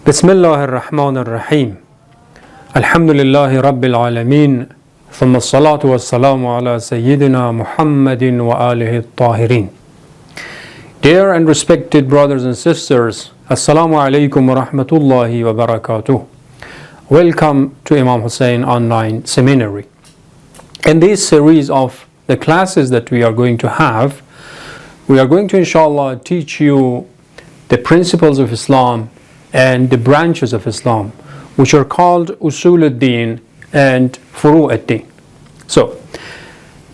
بسم الله الرحمن الرحيم الحمد لله رب العالمين ثم الصلاة والسلام على سيدنا محمد وآله الطاهرين. Dear and respected brothers and sisters, Assalamu Alaikum wa rahmatullahi wa barakatuh. Welcome to Imam HUSAIN Online Seminary. In this series of the classes that we are going to have, we are going to inshallah teach you the principles of Islam and the branches of Islam, which are called Usool ad-Deen and Foroo ad-Deen. So,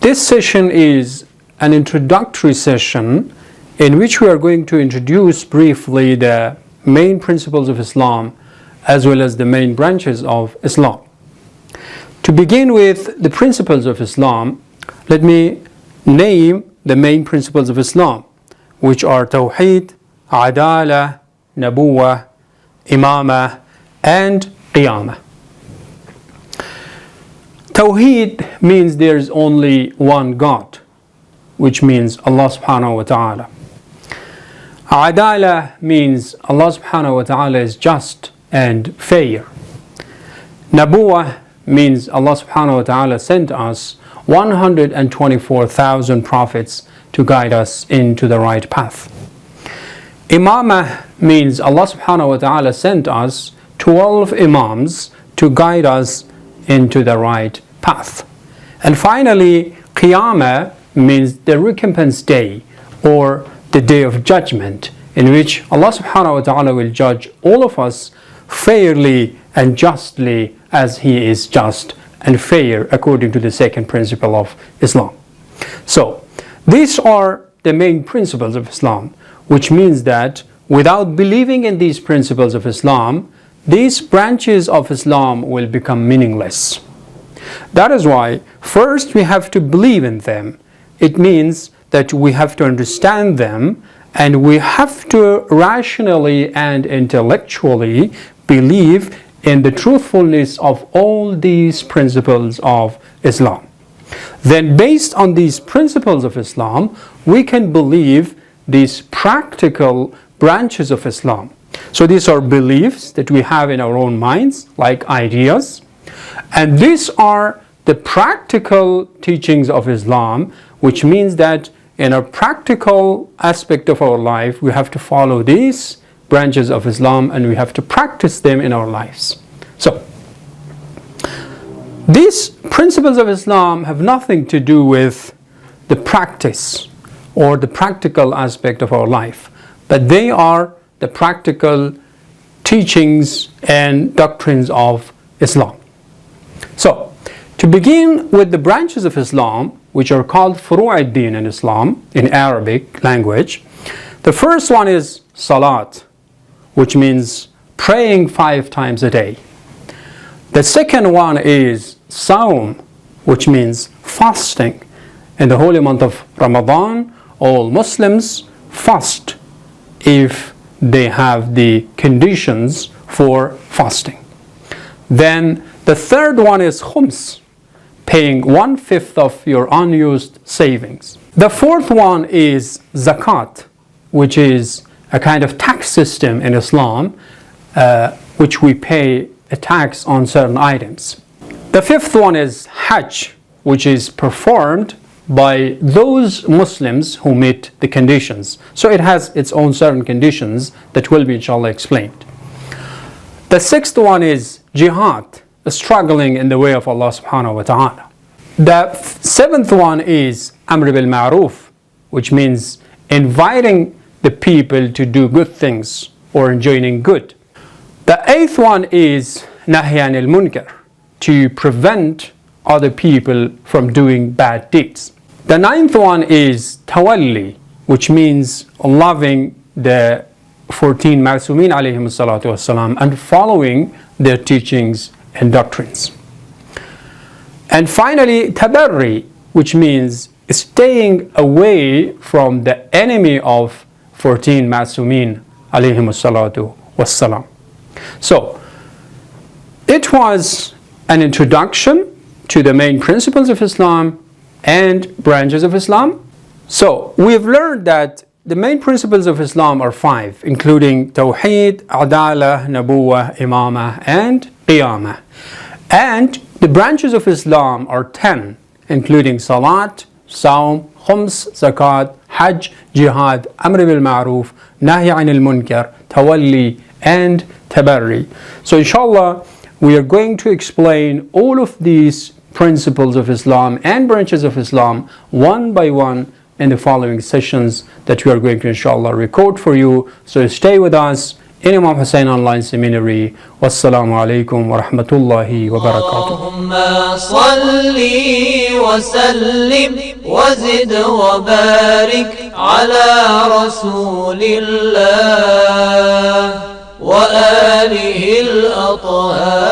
this session is an introductory session in which we are going to introduce briefly the main principles of Islam as well as the main branches of Islam. To begin with the principles of Islam, let me name the main principles of Islam, which are Tawheed, Adala, Nabuwwat, IMAM and Qiyamah. Tawheed means there is only one God, which means Allah subhanahu wa ta'ala. Adala means Allah subhanahu wa ta'ala is just and fair. Nabuwwat means Allah subhanahu wa ta'ala sent us 124,000 prophets to guide us into the right path. Imamah means Allah subhanahu wa ta'ala sent us 12 imams to guide us into the right path. And finally, Qiyamah means the recompense day or the day of judgment, in which Allah subhanahu wa ta'ala will judge all of us fairly and justly as He is just and fair according to the second principle of Islam. So, these are the main principles of Islam, which means that without believing in these principles of Islam, these branches of Islam will become meaningless. That is why first we have to believe in them. It means that we have to understand them and we have to rationally and intellectually believe in the truthfulness of all these principles of Islam. Then based on these principles of Islam, we can believe these practical branches of Islam. So these are beliefs that we have in our own minds, like ideas, and these are the practical teachings of Islam, which means that in a practical aspect of our life, we have to follow these branches of Islam and we have to practice them in our lives. So, these principles of Islam have nothing to do with the practice or the practical aspect of our life, but they are the practical teachings and doctrines of Islam. So, to begin with the branches of Islam, which are called Foroo ad-Deen in Islam, in Arabic language, the first one is Salat, which means praying 5 times a day. The second one is Sawm, which means fasting. In the holy month of Ramadan, all Muslims fast if they have the conditions for fasting. Then the third one is Khums, paying 1/5 of your unused savings. The fourth one is Zakat, which is a kind of tax system in Islam, which we pay a tax on certain items. The fifth one is Hajj, which is performed by those Muslims who meet the conditions. So it has its own certain conditions that will be inshallah explained. The sixth one is Jihad, struggling in the way of Allah subhanahu wa ta'ala. The seventh one is Amr bil Ma'ruf, which means inviting the people to do good things or enjoining good. The eighth one is Nahy anil Munkar, to prevent other people from doing bad deeds. The ninth one is Tawalli, which means loving the 14 Ma'sumin alayhim salatu wassalam and following their teachings and doctrines. And finally, Tabarri, which means staying away from the enemy of 14 Ma'sumin alayhim salatu wassalam. So, it was an introduction to the main principles of Islam and branches of Islam. So, we've learned that the main principles of Islam are 5, including Tawheed, Adalah, Nabuwwat, Imamah, and Qiyamah. And the branches of Islam are 10, including Salat, Sawm, Khums, Zakat, Hajj, Jihad, Amr bil Ma'ruf, Nahy anil Munkar, Tawalli, and Tabarri. So inshallah, we are going to explain all of these principles of Islam and branches of Islam one by one in the following sessions that we are going to inshallah record for you. So stay with us in Imam HUSAIN Online Seminary. Wassalamu Alaikum wa rahmatullahi wa barakatuh. Allahumma salli wa sallim wa zid wa barik ala rasulillah wa alihi al-athhar.